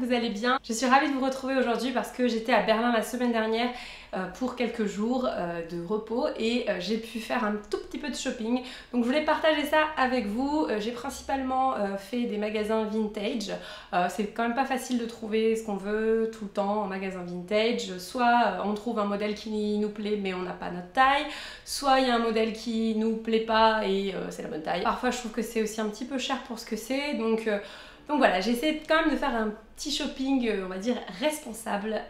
vous allez bien. Je suis ravie de vous retrouver aujourd'hui parce que j'étais à Berlin la semaine dernière pour quelques jours de repos et j'ai pu faire un tout petit peu de shopping. Donc je voulais partager ça avec vous. J'ai principalement fait des magasins vintage. C'est quand même pas facile de trouver ce qu'on veut tout le temps en magasin vintage. Soit on trouve un modèle qui nous plaît mais on n'a pas notre taille, soit il y a un modèle qui nous plaît pas et c'est la bonne taille. Parfois je trouve que c'est aussi un petit peu cher pour ce que c'est, donc voilà, j'ai essayé quand même de faire un petit shopping, on va dire, responsable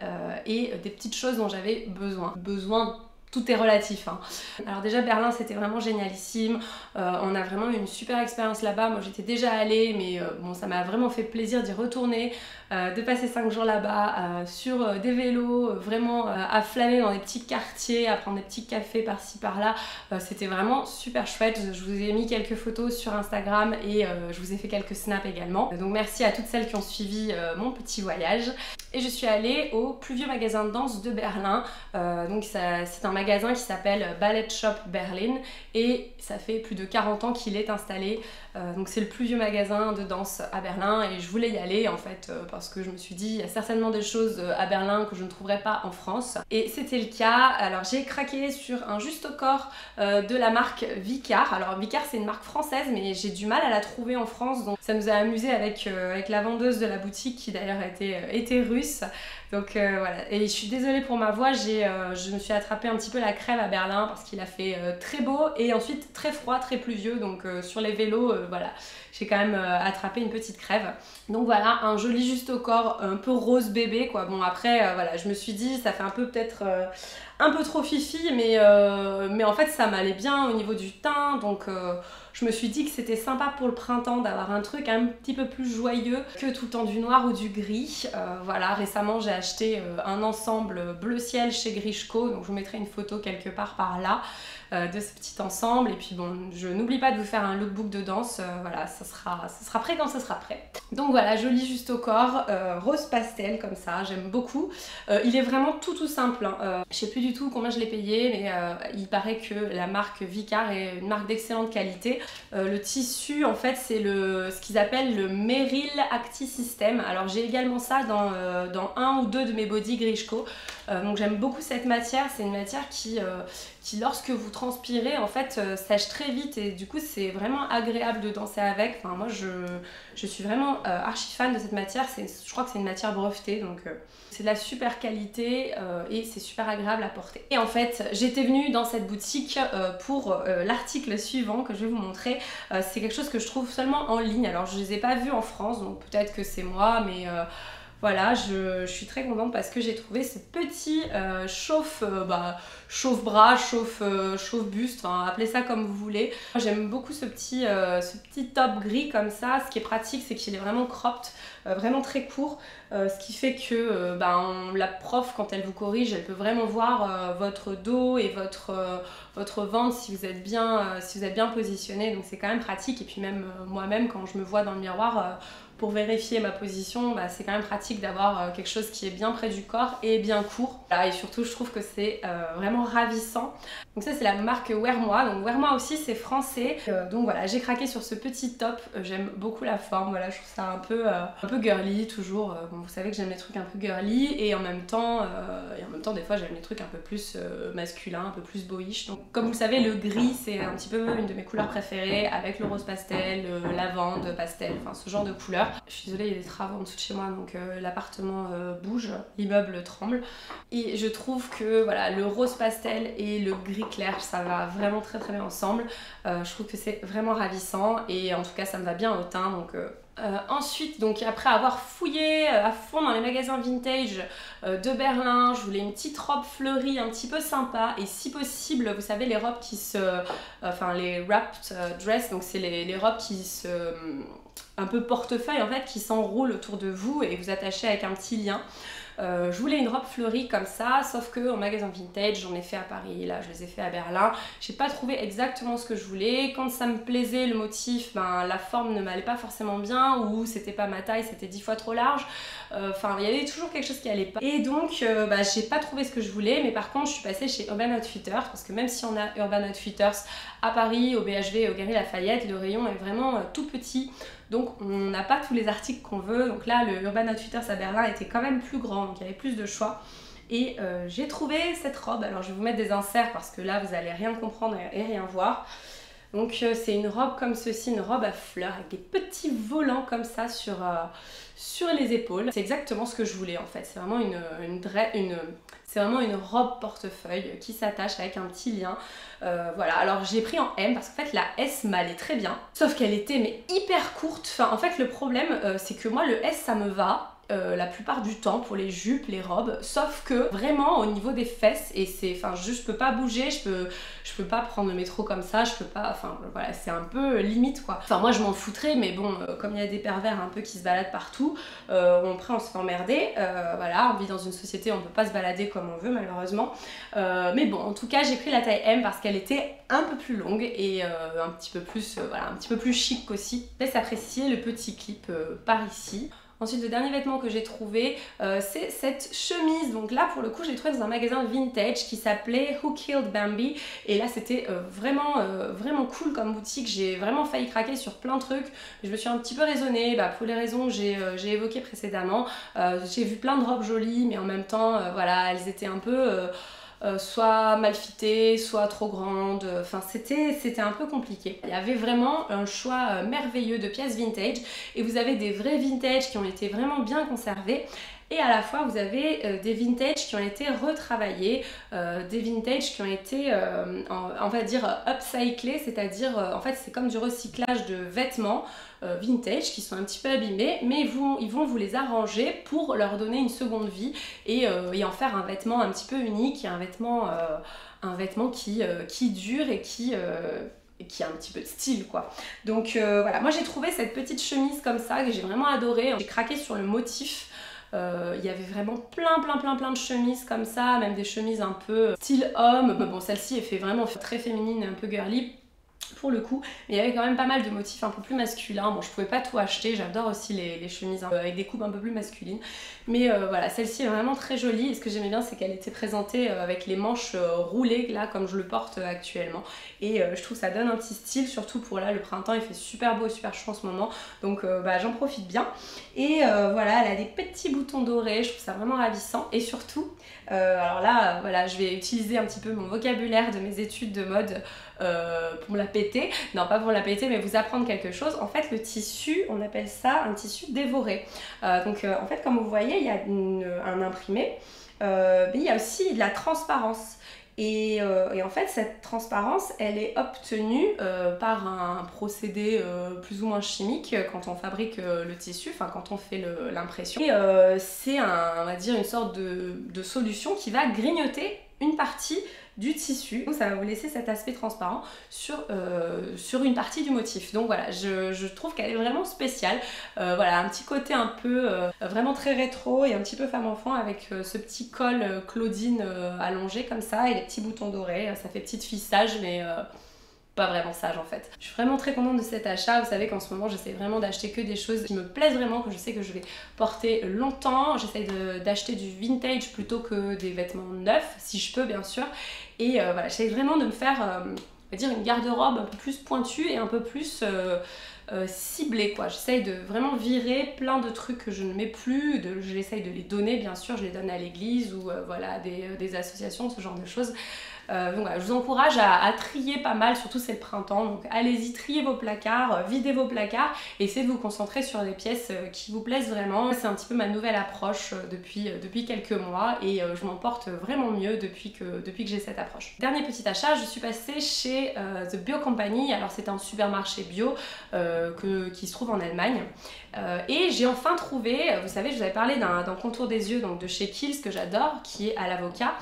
et des petites choses dont j'avais besoin. Tout est relatif, hein. Alors déjà Berlin c'était vraiment génialissime, on a vraiment eu une super expérience là-bas. Moi j'étais déjà allée mais bon, ça m'a vraiment fait plaisir d'y retourner, de passer 5 jours là-bas sur des vélos, vraiment à flâner dans des petits quartiers, à prendre des petits cafés par-ci par-là. C'était vraiment super chouette. Je vous ai mis quelques photos sur Instagram et je vous ai fait quelques snaps également. Donc merci à toutes celles qui ont suivi mon petit voyage. Et je suis allée au plus vieux magasin de danse de Berlin. Donc c'est un magasin qui s'appelle Ballet Shop Berlin et ça fait plus de 40 ans qu'il est installé. Donc c'est le plus vieux magasin de danse à Berlin et je voulais y aller en fait parce que je me suis dit il y a certainement des choses à Berlin que je ne trouverais pas en France. Et c'était le cas. Alors j'ai craqué sur un juste au corps de la marque Vicar. Alors Vicar c'est une marque française mais j'ai du mal à la trouver en France, donc ça nous a amusé avec la vendeuse de la boutique qui d'ailleurs était russe. Donc voilà, et je suis désolée pour ma voix, je me suis attrapé un petit peu la crève à Berlin parce qu'il a fait très beau et ensuite très froid, très pluvieux, donc sur les vélos, voilà, j'ai quand même attrapé une petite crève. Donc voilà, un joli juste au corps, un peu rose bébé quoi. Bon après, voilà, je me suis dit, ça fait un peu peut-être un peu trop fifi, mais en fait ça m'allait bien au niveau du teint, donc je me suis dit que c'était sympa pour le printemps d'avoir un truc un petit peu plus joyeux que tout le temps du noir ou du gris. Voilà, récemment j'ai acheté un ensemble bleu ciel chez Grishko, donc je vous mettrai une photo quelque part par là de ce petit ensemble. Et puis bon, je n'oublie pas de vous faire un lookbook de danse, voilà, ça sera prêt quand ça sera prêt. Donc voilà, joli juste au corps, rose pastel comme ça, j'aime beaucoup. Il est vraiment tout simple, hein. Je sais plus du tout combien je l'ai payé, mais il paraît que la marque Vicar est une marque d'excellente qualité. Le tissu en fait c'est ce qu'ils appellent le Merrill Acti System. Alors j'ai également ça dans un ou deux de mes body Grishko. Donc j'aime beaucoup cette matière, c'est une matière qui lorsque vous transpirez en fait sèche très vite et du coup c'est vraiment agréable de danser avec. Enfin moi je suis vraiment archi fan de cette matière, je crois que c'est une matière brevetée, donc c'est de la super qualité et c'est super agréable à porter. Et en fait j'étais venue dans cette boutique pour l'article suivant que je vais vous montrer. C'est quelque chose que je trouve seulement en ligne, alors je les ai pas vus en France donc peut-être que c'est moi, mais voilà, je suis très contente parce que j'ai trouvé ce petit chauffe-bras, chauffe-buste, enfin appelez ça comme vous voulez. J'aime beaucoup ce petit top gris comme ça. Ce qui est pratique c'est qu'il est vraiment cropped, vraiment très court, ce qui fait que la prof quand elle vous corrige elle peut vraiment voir votre dos et votre ventre si vous êtes bien positionné, donc c'est quand même pratique. Et puis même moi-même quand je me vois dans le miroir pour vérifier ma position, c'est quand même pratique d'avoir quelque chose qui est bien près du corps et bien court. Et surtout je trouve que c'est vraiment ravissant. Donc ça c'est la marque Wear Moi, donc Wear Moi aussi c'est français. Donc voilà, j'ai craqué sur ce petit top, j'aime beaucoup la forme, voilà, je trouve ça un peu girly toujours. Bon, vous savez que j'aime les trucs un peu girly et en même temps des fois j'aime les trucs un peu plus masculins, un peu plus boyish. Donc comme vous le savez le gris c'est un petit peu une de mes couleurs préférées, avec le rose pastel, le lavande pastel, enfin ce genre de couleurs. Je suis désolée, il y a des travaux en dessous de chez moi donc l'appartement bouge, l'immeuble tremble et je trouve que voilà, le rose pastel et le gris clair ça va vraiment très bien ensemble. Je trouve que c'est vraiment ravissant et en tout cas ça me va bien au teint, donc ensuite, donc après avoir fouillé à fond dans les magasins vintage de Berlin, je voulais une petite robe fleurie un petit peu sympa et si possible, vous savez les robes qui les wrapped dress, donc c'est les robes qui un peu portefeuille en fait, qui s'enroulent autour de vous et vous attachez avec un petit lien. Je voulais une robe fleurie comme ça, sauf que en magasin vintage, j'en ai fait à Paris, là je les ai fait à Berlin. J'ai pas trouvé exactement ce que je voulais. Quand ça me plaisait le motif, la forme ne m'allait pas forcément bien, ou c'était pas ma taille, c'était 10 fois trop large. Enfin, il y avait toujours quelque chose qui allait pas. Et donc, j'ai pas trouvé ce que je voulais, mais par contre, je suis passée chez Urban Outfitters, parce que même si on a Urban Outfitters à Paris, au BHV et au Galeries Lafayette, le rayon est vraiment tout petit donc on n'a pas tous les articles qu'on veut. Donc là le Urban Outfitters à Berlin était quand même plus grand, donc il y avait plus de choix. Et j'ai trouvé cette robe, alors je vais vous mettre des inserts parce que là vous allez rien comprendre et rien voir. Donc c'est une robe comme ceci, une robe à fleurs avec des petits volants comme ça sur les épaules. C'est exactement ce que je voulais en fait, c'est vraiment c'est vraiment une robe portefeuille qui s'attache avec un petit lien. Voilà, alors j'ai pris en M parce qu'en fait la S m'allait très bien, sauf qu'elle était mais hyper courte. Enfin en fait le problème c'est que moi le S ça me va. La plupart du temps pour les jupes, les robes, sauf que vraiment au niveau des fesses, et c'est, enfin je peux pas bouger, je peux pas prendre le métro comme ça, je peux pas, enfin voilà, c'est un peu limite quoi. Enfin moi je m'en foutrais, mais bon, comme il y a des pervers un peu qui se baladent partout, après on se fait emmerder, voilà, on vit dans une société, on peut pas se balader comme on veut malheureusement, mais bon en tout cas j'ai pris la taille M parce qu'elle était un peu plus longue et un petit peu plus, voilà, un petit peu plus chic aussi. Laisse apprécier le petit clip par ici. Ensuite, le dernier vêtement que j'ai trouvé, c'est cette chemise. Donc là, pour le coup, je l'ai trouvé dans un magasin vintage qui s'appelait Who Killed Bambi. Et là, c'était vraiment cool comme boutique. J'ai vraiment failli craquer sur plein de trucs. Je me suis un petit peu raisonnée pour les raisons que j'ai évoquées précédemment. J'ai vu plein de robes jolies, mais en même temps, voilà, elles étaient un peu... soit mal fitées, soit trop grandes, enfin c'était un peu compliqué. Il y avait vraiment un choix merveilleux de pièces vintage et vous avez des vrais vintage qui ont été vraiment bien conservés. Et à la fois vous avez des vintage qui ont été retravaillés, des vintage qui ont été on va dire upcyclés, c'est-à-dire en fait c'est comme du recyclage de vêtements vintage qui sont un petit peu abîmés, mais ils vont vous les arranger pour leur donner une seconde vie et en faire un vêtement un petit peu unique, et un vêtement qui dure et qui a un petit peu de style quoi. Donc voilà, moi j'ai trouvé cette petite chemise comme ça que j'ai vraiment adorée. J'ai craqué sur le motif. Il y avait vraiment plein de chemises comme ça, même des chemises un peu style homme. Bon, celle-ci elle fait vraiment très féminine, un peu girly pour le coup, mais il y avait quand même pas mal de motifs un peu plus masculins. Bon, je pouvais pas tout acheter, j'adore aussi les chemises avec des coupes un peu plus masculines, mais voilà, celle-ci est vraiment très jolie, et ce que j'aimais bien c'est qu'elle était présentée avec les manches roulées là comme je le porte actuellement, et je trouve ça donne un petit style, surtout pour là le printemps, il fait super beau, super chaud en ce moment, donc j'en profite bien. Et voilà, elle a des petits boutons dorés, je trouve ça vraiment ravissant, et surtout alors là voilà, je vais utiliser un petit peu mon vocabulaire de mes études de mode pour me la péter, non pas pour la péter mais vous apprendre quelque chose. En fait le tissu, on appelle ça un tissu dévoré, donc en fait comme vous voyez il y a un imprimé, mais il y a aussi de la transparence. Et en fait cette transparence elle est obtenue par un procédé plus ou moins chimique quand on fabrique le tissu, enfin quand on fait l'impression, et c'est on va dire une sorte de solution qui va grignoter une partie du tissu, donc ça va vous laisser cet aspect transparent sur une partie du motif. Donc voilà, je trouve qu'elle est vraiment spéciale, voilà, un petit côté un peu vraiment très rétro et un petit peu femme enfant avec ce petit col Claudine allongé comme ça et les petits boutons dorés, ça fait petite fille sage mais pas vraiment sage en fait. Je suis vraiment très contente de cet achat. Vous savez qu'en ce moment j'essaie vraiment d'acheter que des choses qui me plaisent vraiment, que je sais que je vais porter longtemps. J'essaie d'acheter du vintage plutôt que des vêtements neufs, si je peux bien sûr. Et voilà, j'essaie vraiment de me faire on va dire une garde-robe un peu plus pointue et un peu plus ciblée quoi. J'essaye de vraiment virer plein de trucs que je ne mets plus, j'essaye de les donner bien sûr, je les donne à l'église ou voilà, des associations, ce genre de choses. Donc voilà, je vous encourage à trier pas mal, surtout c'est le printemps, donc allez-y, triez vos placards, videz vos placards et essayez de vous concentrer sur des pièces qui vous plaisent vraiment. C'est un petit peu ma nouvelle approche depuis quelques mois, et je m'en porte vraiment mieux depuis que j'ai cette approche. Dernier petit achat, je suis passée chez The Bio Company. Alors c'est un supermarché bio qui se trouve en Allemagne, et j'ai enfin trouvé, vous savez je vous avais parlé d'un contour des yeux donc de chez Kiehl's que j'adore, qui est à l'avocat,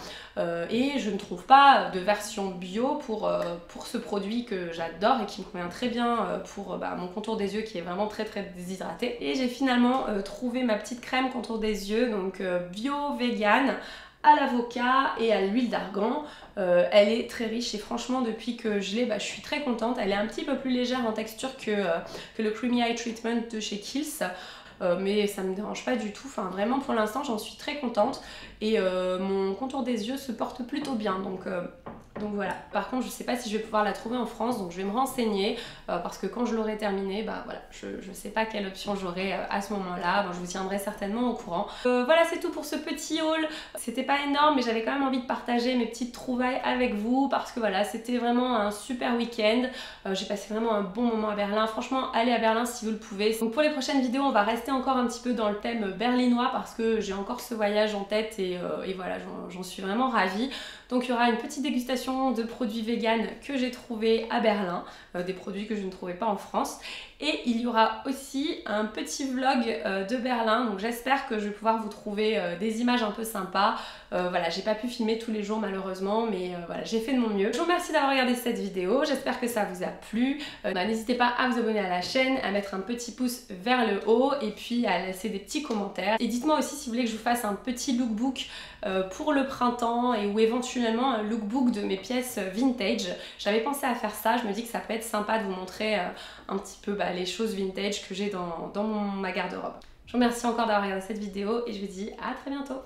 et je ne trouve pas de version bio pour ce produit que j'adore et qui me convient très bien pour mon contour des yeux qui est vraiment très déshydraté. Et j'ai finalement trouvé ma petite crème contour des yeux, donc bio, vegan, à l'avocat et à l'huile d'argan. Elle est très riche et franchement depuis que je l'ai, je suis très contente. Elle est un petit peu plus légère en texture que le Creamy Eye Treatment de chez Kiehl's. Mais ça me dérange pas du tout, enfin vraiment pour l'instant j'en suis très contente, et mon contour des yeux se porte plutôt bien, donc Donc voilà, par contre je sais pas si je vais pouvoir la trouver en France, donc je vais me renseigner parce que quand je l'aurai terminée, bah voilà, je sais pas quelle option j'aurai à ce moment-là. Bon, je vous tiendrai certainement au courant. Voilà, c'est tout pour ce petit haul. C'était pas énorme, mais j'avais quand même envie de partager mes petites trouvailles avec vous parce que voilà, c'était vraiment un super week-end. J'ai passé vraiment un bon moment à Berlin. Franchement, allez à Berlin si vous le pouvez. Donc pour les prochaines vidéos, on va rester encore un petit peu dans le thème berlinois parce que j'ai encore ce voyage en tête et voilà, j'en suis vraiment ravie. Donc il y aura une petite dégustation de produits véganes que j'ai trouvé à Berlin, des produits que je ne trouvais pas en France. Et il y aura aussi un petit vlog de Berlin, donc j'espère que je vais pouvoir vous trouver des images un peu sympas. Voilà, j'ai pas pu filmer tous les jours malheureusement, mais voilà, j'ai fait de mon mieux. Je vous remercie d'avoir regardé cette vidéo, j'espère que ça vous a plu. N'hésitez pas à vous abonner à la chaîne, à mettre un petit pouce vers le haut et puis à laisser des petits commentaires. Et dites-moi aussi si vous voulez que je vous fasse un petit lookbook pour le printemps et ou éventuellement un lookbook de mes pièces vintage. J'avais pensé à faire ça, je me dis que ça peut être sympa de vous montrer un petit peu les choses vintage que j'ai dans ma garde-robe. Je vous remercie encore d'avoir regardé cette vidéo et je vous dis à très bientôt.